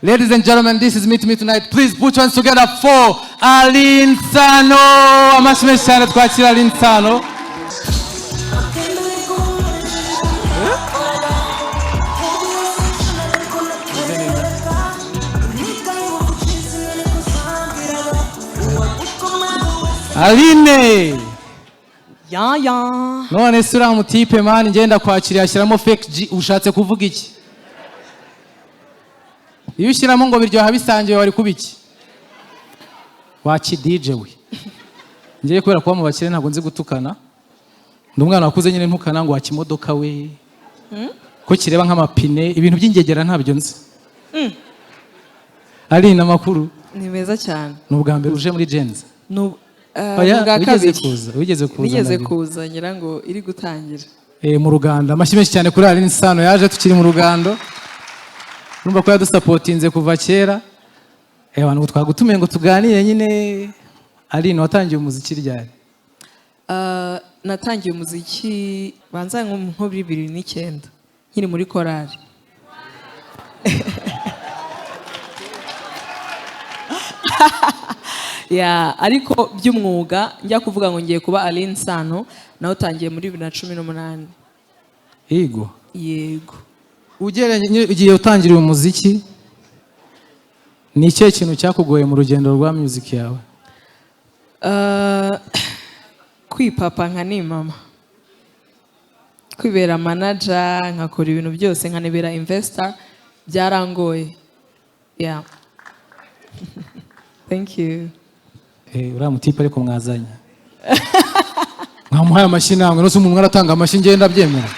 Ladies and gentlemen, this is Meet Me Tonight. Please put your hands together for Aline Sano. Amashimwe cyane twakira Aline Sano. Aline. Ya. None sura mutipe man ngenda kwakira ashyiramo fake G ushatse kuvuga iki? Iyo ushyiramo ngo biryoha bisangiye wari kubiki? Waki DJ we. Ngiye kubera kuba mu bakire ntabwo nzi gutukana. Ndi umwana wakuze nyine ntukana ngo wakimodoka we. Ko kireba nk'amapine ibintu by'ingegera ntabyo nzi. Ari na makuru. Ni meza cyane. N'ubwa mbere uje muri Genza. Wigeze kuza ngira ngo iri gutangira. Mu Ruganda. Amashyi cyane kuri Aline Sano yaje tukiri mu Rugando. Urumva ko yadusapotinze kuva kera. Abantu twagutumiye ngo tuganire nyine. Aline watangiye umuziki ryari? Natangiye umuziki banza nko 2009 nkiri muri korali. Ya ariko by'umwuga njya kuvuga ngo ngiye kuba Aline Sano naho tangiye muri 2018. Yego. Yego. Ugiye utangira umuziki ni cyo kintu cyakugoye mu rugendo rwa music yawe? Kwipapa nka ni mama. Kwibera manager nkakora ibintu byose nkanebera investor byarangoye. Yeah. Thank you. Uriya mutipe ariko mwazanye. Mwamuhaye amashyi namwe nose umuntu aratanga amashyi ngenda byemera.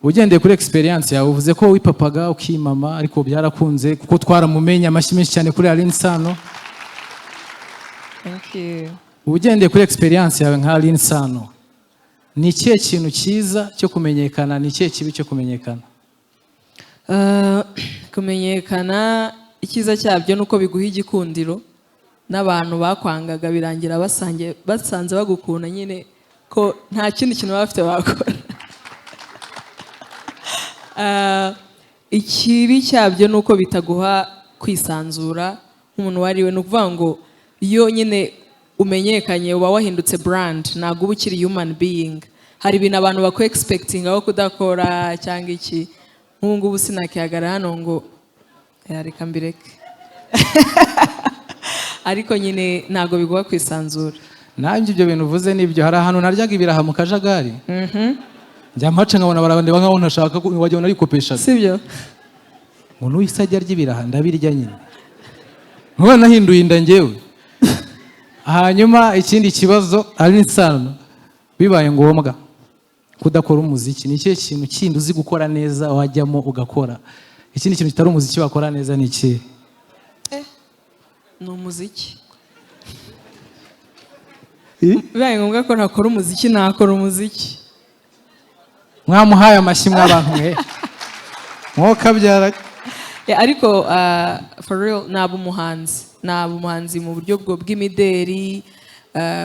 Ugendeye kuri experience yawe uvuze ko wipapaga ukimama ariko byarakunze kuko twaramumenye amashyi menshi cyane kuri Aline Sano. Thank you. Ugendeye kuri experience yawe nka Aline Sano ni ikihe kintu cyiza cyo kumenyekana ni ikihe kibi cyo kumenyekana? Kumenyekana ikiza cyabyo nuko biguha igikundiro n'abantu bakwangaga birangira basanze bagukunda nyine ko nta kindi kintu bafite bakora. Ikibi cyabyo nuko bitaguha kwisanzura nk'umuntu wariwe no kuvuga ngo iyo nyine umenyekanye uba wahindutse brand ntabwo uba ukiri human being. Hari ibintu abantu bako expecting aho kudakora cyangwa iki nk'ubu ngubu sinakihagara hano ngo reka mbireke. Ariko nyine ntabwo biguha kwisanzura. Nanjye ibyo bintu uvuze nibyo hari ahantu naryaga ibiraha mu kajagari. Njya mpaca nkabona barabandeba nkaho ntashaka ko wajya narikopesha. Sibyo? Ngo nuyisajya ry'ibiraha ndabirya nyine. None nahinduye inda ngewe. Hanyuma ikindi kibazo Aline Sano bibaye ngombwa kudakora umuziki ni ikihe kintu kindi uzi gukora neza wajyamo ugakora? Ikindi kintu kitari umuziki wakora neza ni iki? Ni umuziki. Bibaye ngombwa ko nakora umuziki nakora umuziki. Mwamuhaye amashyi mw'abantu mwe. Mwokabyara. Ariko for real naba umuhanzi mu buryo bw'imideri,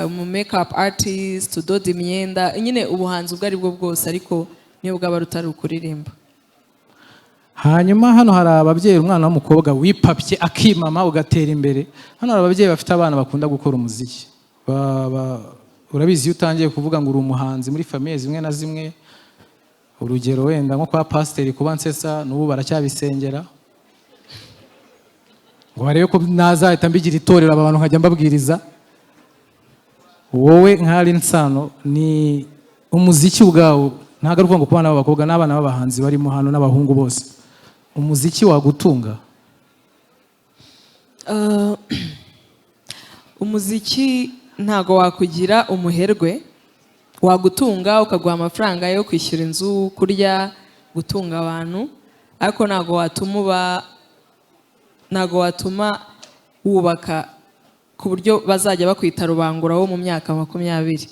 mu makeup artist, udoda imyenda, nyine ubuhanzi ubwo ari bwo bwose ariko niyo bwaba rutari ukuririmba. Hanyuma hano hari ababyeyi umwana w'umukobwa wipapye akimama ugatera imbere. Hano hari ababyeyi bafite abana bakunda gukora umuziki. Urabizi iyo utangiye kuvuga ngo uri umuhanzi muri famille zimwe na zimwe, urugero wenda nko kwa pasiteri kuba nsesa n'ubu baracyabisengera ngo barebe ko nazahita mbigira itorero abantu nkajya mbabwiriza. Wowe nka Aline Sano ni umuziki ubwawo ntago ari ngo ku bana b'abakobwa n'abana b'abahanzi barimo hano n'abahungu bose umuziki wagutunga? Umuziki ntago wakugira umuherwe, wagutunga ukaguha amafaranga yo kwishyura inzu, kurya, gutunga abantu, ariko ntago watuma wubaka ku buryo bazajya bakwita rubangura wo mu myaka 20.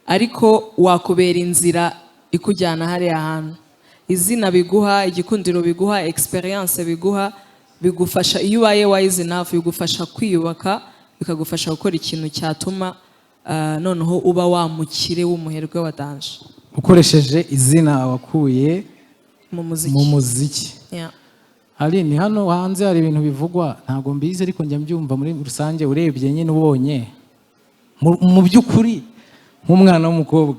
Ariko wakubera inzira ikujyana hariya hantu. Izina biguha, igikundiro biguha, experience biguha, bigufasha iyo ubaye wise enough bigufasha kwiyubaka, bikagufasha gukora ikintu cyatuma noneho uba wamukire w'umuherwe wa danje. Ukoresheje izina wakuye mu muziki. mu muziki. Yeah. Hari ni hano hanze hari ibintu bivugwa ntabwo mbizi ariko njya mbyumva muri rusange urebye nyine ubonye mu by'ukuri nk'umwana w'umukobwa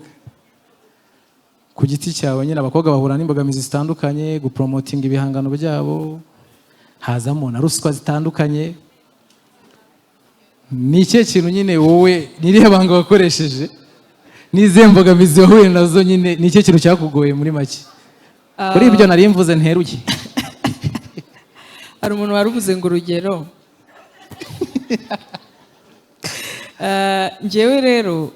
ku giti cyawe nyine abakobwa bahura n'imbogamizi zitandukanye gupromotinga ibihangano byabo hazamo na ruswa zitandukanye. Ni ikihe kintu nyine wowe nirihe banga wakoresheje n'izihe mbogamizi wahuye nazo nyine ni ikihe kintu cyakugoye muri make? Kuri ibyo nari mvuze nteruye. Hari umuntu waruvuze ngo urugero njyewe rero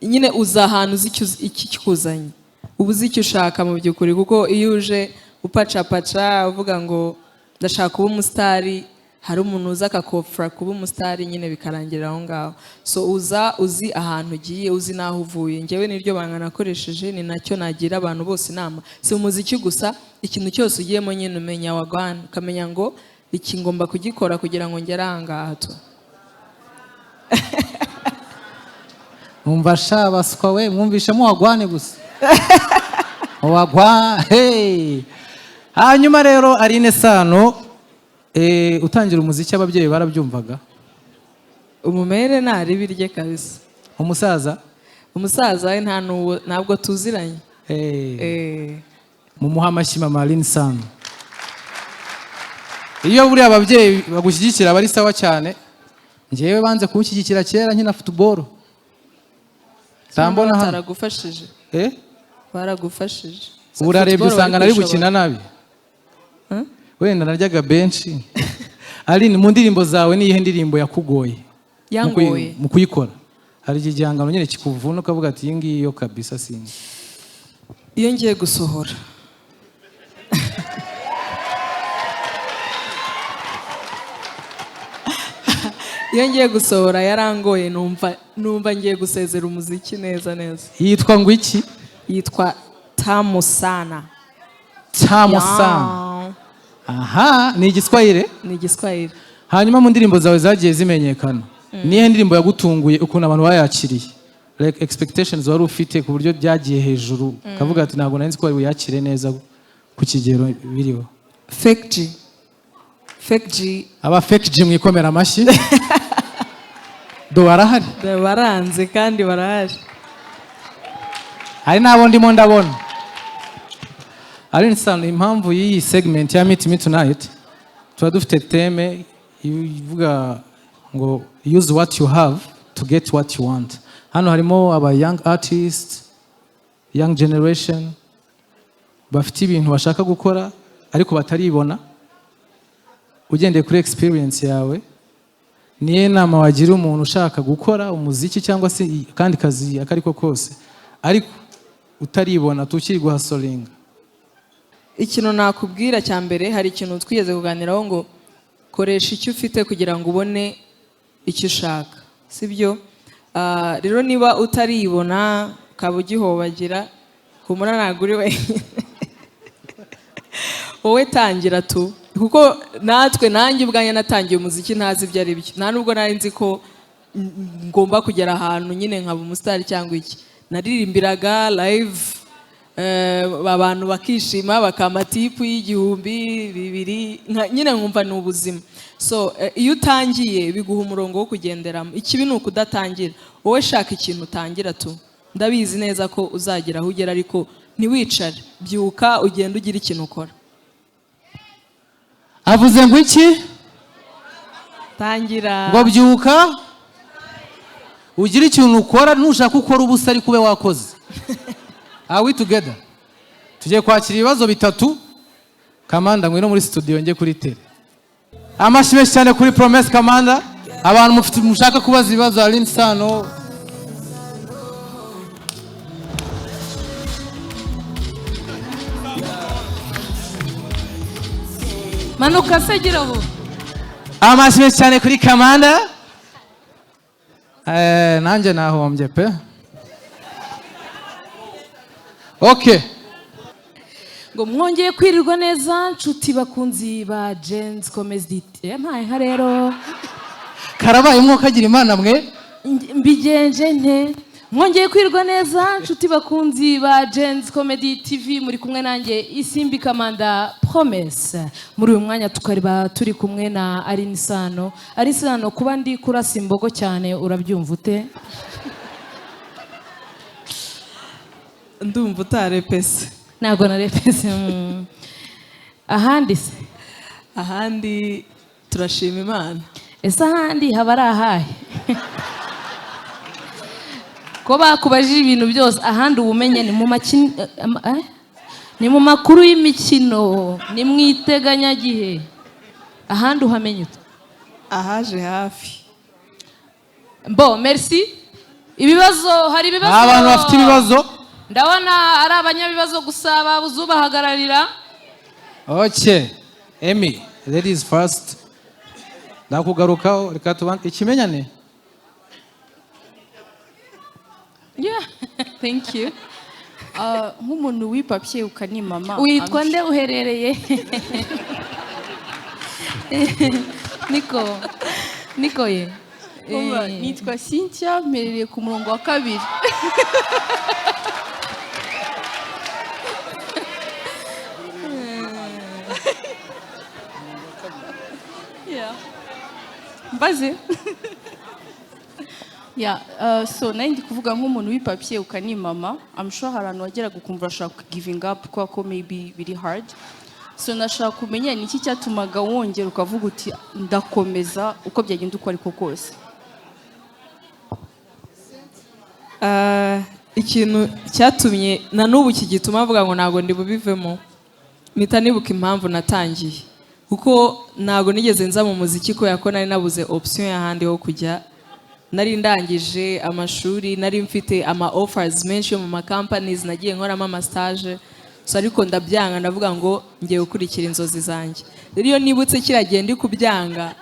nyine uza ahantu uzi iki kikuzanye uba uzi icyo ushaka mu by'ukuri kuko iyo uje upacapaca uvuga ngo ndashaka kuba umusitari hari umuntu uza akakofra kuba umusitari nyine bikarangirira aho ngaho. So uza uzi ahantu ugiye uzi n'aho uvuye. Njyewe niryo banga nakoresheje ni nacyo nagira abantu bose inama si umuziki gusa ikintu cyose ugiyemo nyine umenya wagwana ukamenya ngo iki ngomba kugikora kugira ngo ngere aha ngaha tu. Umva shabaswa we mwumvishemo wagwane gusa wagwa hey. Hanyuma rero Aline Sano utangira umuziki ababyeyi barabyumvaga? Umumere ntari birye kabisa. Umusaza we ntabwo tuziranye. Mu muhamashyi mama Aline Sano. Iyo buri ababyeyi bagushyigikira bari sawa cyane. Njyewe banze kunshyigikira kera nkina football. Tambona hano baragufashije. Baragufashije. Urarebye usanga nari gukina nabi. Wenda naryaga benshi. Aline mu ndirimbo zawe ni ihe ndirimbo yakugoye? Yangoye. Mu kuyikora. Hari igihangano nyine kikuvuna ukavuga ati iyi ngiyi yo kabisa sinzi. Iyo ngiye gusohora. Iyo ngiye gusohora yarangoye numva ngiye gusezera umuziki neza. Yitwa ngo iki? Yitwa Tamu Sana. Tamu Sana. Aha, ni Igiswahili? Ni Igiswahili. Hanyuma mu ndirimbo zawe zagiye zimenyekana. Nihe ndirimbo yagutunguye ukuntu abantu bayakiriye? Like expectations wari ufite ku buryo byagiye hejuru kavuga ati ntabwo nari nzi ko wari yakire neza ku kigero biriho? Fake G. Aba Fake G mwikomera amashyi. Do barahari? Baranze kandi barahari. Hari nabo ndimo ndabona. Aline Sano, impamvu y'iyi segment ya Meet Me Tonight tuba dufite theme ivuga ngo use what you have to get what you want. Hano harimo aba young artists, young generation bafite ibintu bashaka gukora ariko bataribona. Ugendeye kuri experience yawe niye nama wagira umuntu ushaka gukora umuziki cyangwa se kandi kazi akariko kose ariko utaribona tukiri guhasolinga? Ikintu nakubwira cya mbere hari ikintu twigeze kuganiraho ngo koresha icyo ufite kugira ngo ubone icyo ushaka, sibyo? Rero niba utaribona ukaba ugihobagira humura ntabwo uri wenyine. Wowe tangira tu kuko nanjye ubwanjye natangiye umuziki ntazi ibyo ari byo, nta nubwo nari nzi ko ngomba kugera ahantu nyine nkaba umusitari cyangwa iki. Naririmbiraga live abantu bakishima bakama tipu y'igihumbi bibiri nyine nkumva ni ubuzima. So iyo utangiye biguha umurongo wo kugenderamo. Ikibi ni ukudatangira. Wowe shaka ikintu utangira tu, ndabizi neza ko uzagera aho ugera ariko ntiwicare, byuka ugenda ugira ikintu ukora. Avuze ngo iki? Tangira. Ngo byuka ugira ikintu ukora, ntushaka ukora ubusa ariko ube wakoze. Are we together? Tugiye kwakira ibibazo bitatu. Kamanda ngwino muri studio nge kuri tele. Amashyi menshi cyane kuri Promesse Kamanda. Abantu mufite mushaka kubaza ibibazo Aline Sano. Manuka segira bo. Amashyi menshi cyane kuri Kamanda. Nanjye nahombye pe. Okay. Ngo mwongeye kwirirwa neza nshuti bakunzi ba Jens Comedy. Mpaye nka rero. Karabaye umwuka agira Imana mwe. Mbigenje nte mwongeye kwirwa neza nshuti bakunzi ba Gens Comedy TV, muri kumwe nanjye Isimbi Kamanda Promesse. Muri uyu mwanya tukariba turi kumwe na Aline Sano. Aline Sano, kuba ndi kurasa imbogo cyane urabyumva ute? Ndumva utarepese. Ntabwo narepese. Ahandi se? Ahandi turashima Imana. Ese ahandi haba ari ahahe? Ko bakubajije ibintu byose, ahandi ubumenye ni mu ni mu makuru y'imikino, ni mu iteganyagihe, ahandi uhamenye ute? Ahaje hafi. Bo, merci. Ibibazo, hari ibibazo. Abantu bafite ibibazo. Ndabona ari abanyabibazo gusa babuze ubahagararira. Okay. Emmy, ladies first. Ndakugarukaho, reka tubane ikimenyane. Yeah, thank you. Nk'umuntu wipapye ukanimama. Witwa nde uherereye? Niko ye. Nitwa Cynthia, mperereye ku murongo wa 2. Yeah. Mbaze. So nari ndi kuvuga nk'umuntu wipapye ukanimama. I'm sure hari abantu bagera gukumva bashaka giving up ko maybe biri hard. So nashaka kumenya ni iki cyatumaga wongera ukavuga uti ndakomeza uko byagenda uko ariko kose. Ikintu cyatumye na n'ubu kigituma avuga ngo ntago ndi bubivemo, mpita nibuka impamvu natangiye, kuko ntago nigeze nza mu muziki ko yako nari nabuze option y'ahandi ho kujya. Nari ndangije amashuri, nari mfite ama offers menshi yo mu ma companies, nagiye nkoramo ama stage, so ariko ndabyanga, ndavuga ngo ngiye gukurikira inzozi zanjye. Rero iyo nibutse kiragenda kubyanga,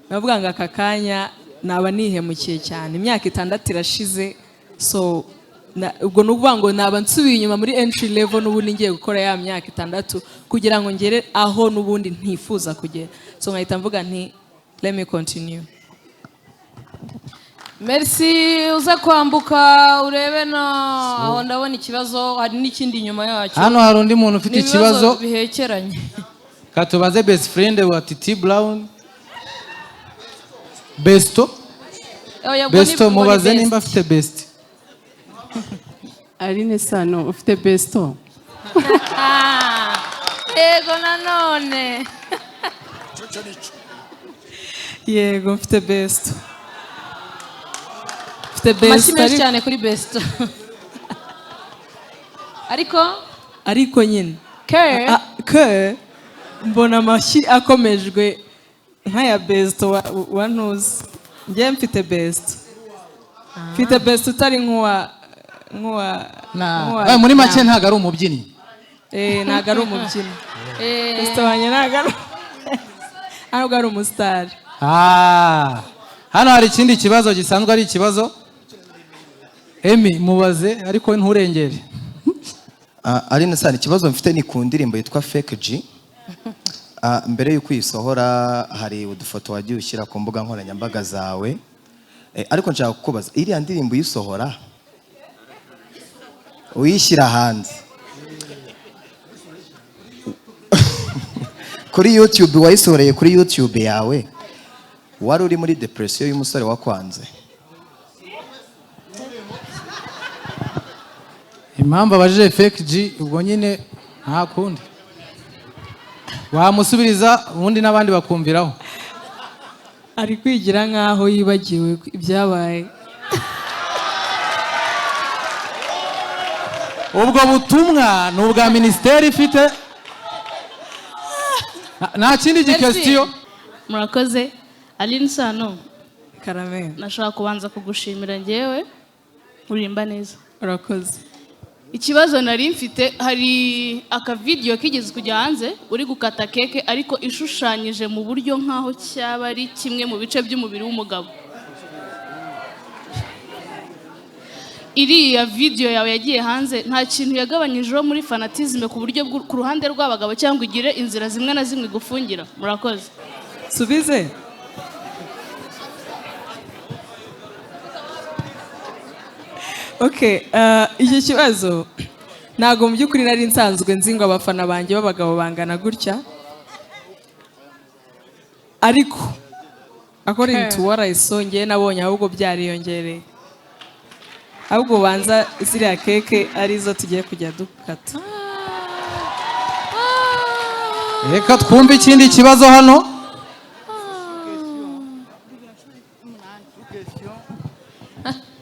navuga ngo aka kanya naba nihemukiye cyane. Imyaka 6 irashize, so ubwo nuvuga ngo naba nsubiye inyuma muri entry level, n'ubundi ngiye gukora ya myaka 6 kugira ngo ngere aho n'ubundi ntifuza kugera. So nkahita mvuga nti let me continue. Merci, uza kwambuka urebe no aho ndabona ikibazo, hari n'ikindi nyuma yacyo. Hano hari undi muntu ufite ikibazo bihekeranye. Katubaze best friend wa Titi Brown. Besto mubaze nimba afite best. Aline Sano, ufite besto? Yego nanone. Yego mfite best. Mashimwe cyane kuri best. Ariko nyine ke mbona amashyi akomejwe nk'aya best wa ntuzi. Njye mfite best. Mfite best utari nk'uwa muri make ntago ari umubyinnyi. Ntago ari umubyinnyi. Best wanjye ntago ari umustar. Hano hari ikindi kibazo gisanzwe ari ikibazo. Emmy mubaze ariko nturengere. Aline Sano, ikibazo mfite ni ku ndirimbo yitwa Fake G. Mbere y'uko uyisohora hari udufoto wagiye ushyira ku mbuga nkoranyambaga zawe, ariko nshaka kukubaza, iriya ndirimbo uyisohora uyishyira hanze kuri YouTube, wayisohoreye kuri YouTube yawe, wari uri muri depression y'umusore wakwanze? Impamvu abajije Fake G ubwo nyine nta kundi wamusubiriza ubundi n'abandi bakumviraho. Ari kwigira nkaho yibagiwe ibyabaye. Ubwo butumwa ni ubwa ministeri ifite, nta kindi gikestiyo. Murakoze. Aline Sano, karame, nashaka kubanza kugushimira njyewe urimba neza. Urakoze. Ikibazo nari mfite, hari aka video kigeze kujya hanze uri gukata keke ariko ishushanyije mu buryo nkaho cyaba ari kimwe mu bice by'umubiri w'umugabo. Iriya video yawe yagiye hanze, nta kintu yagabanyijeho muri fanatisme ku buryo ku ruhande rw'abagabo cyangwa igire inzira zimwe na zimwe gufungira? Murakoze. Subize. Okay, icyo kibazo ntabwo mu by'ukuri nari nsanzwe nzi ngo abafana banjye b'abagabo bangana gutya, ariko according to what I saw ngewe nabonye ahubwo byariyongereye, ahubwo banza ziriya keke arizo tugiye kujya dukata. reka twumve ikindi kibazo hano.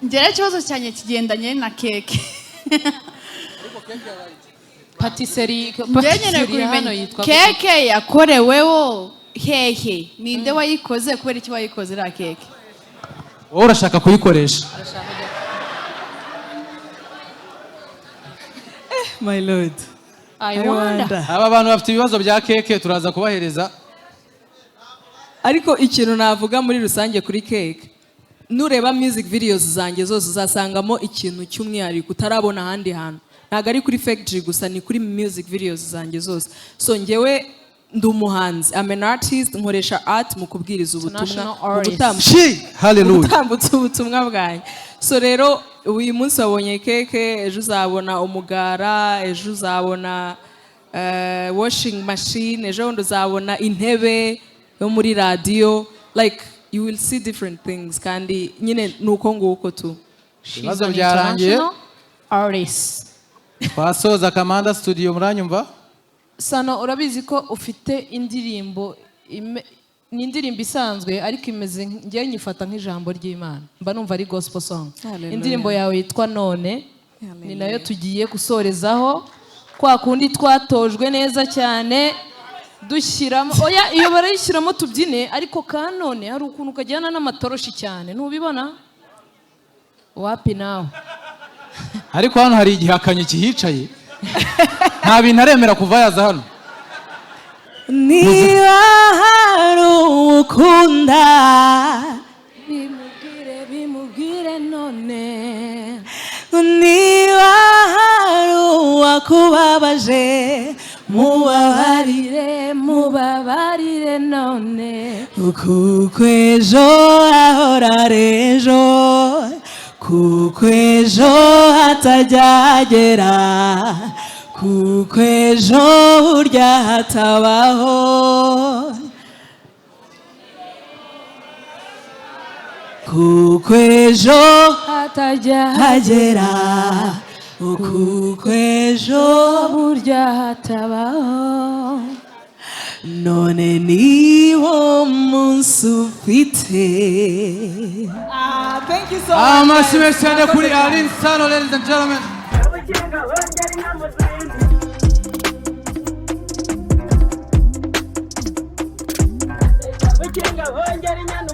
ngera ikibazo cyanjye kigendanye na keke. patisserie ngenyene kubimenya keke yakoreweho hehe, ninde wayikoze, kubera iki wayikoze iriya keke? wowe urashaka kuyikoresha? My lord, I wonder. aba bantu bafite ibibazo bya keke turaza kubahereza. ariko ikintu navuga muri rusange kuri cake, nureba music videos zanjye zose uzasangamo ikintu cy'umwihariko utarabona ahandi hantu. Ntabwo ari kuri Fake G gusa, ni kuri music videos zanjye zose. So ngewe ndi umuhanzi, I'm an artist, nkoresha art mu kubwiriza ubutumwa, mu gutambutsa ubutumwa bwanjye. So rero uyu munsi wabonye keke, ejo uzabona umugara, ejo uzabona washing machine, ejo bundi uzabona intebe yo muri radio, like you will see different things, kandi nyine nuko nguko tu. ibibazo byarangiye, artist. twasoza Kamanda Studio, muranyumva? Sano, urabizi ko ufite indirimbo ni indirimbo isanzwe ariko imeze ngiye nyifata nk'ijambo ry'Imana, mba numva ari gospel song. Indirimbo yawe yitwa None, ni nayo tugiye gusorezaho, kwa kundi twatojwe neza cyane dushyiramo, oya iyo barayishyiramo tubyine, ariko ka none hari ukuntu kajyana n'amatoroshi cyane, ntubibona? Wapi nawe? ariko hano hari igihakanye kihicaye, nta bintu aremera kuva yaza hano. Niba hari ukunda bimubwire none, niba hari uwakubabaje mubabarire none, kuko ejo hahora ejo, kuko ejo hatajyagera, kuko ejo burya hatabaho, kuko ejo hatajyagera, kuko ejo burya hatabaho, none niwo munsi ufite. Thank you so much. Amashyi menshi cyane kuri Aline Sano, ladies and gentlemen. Ujenga wongera inyana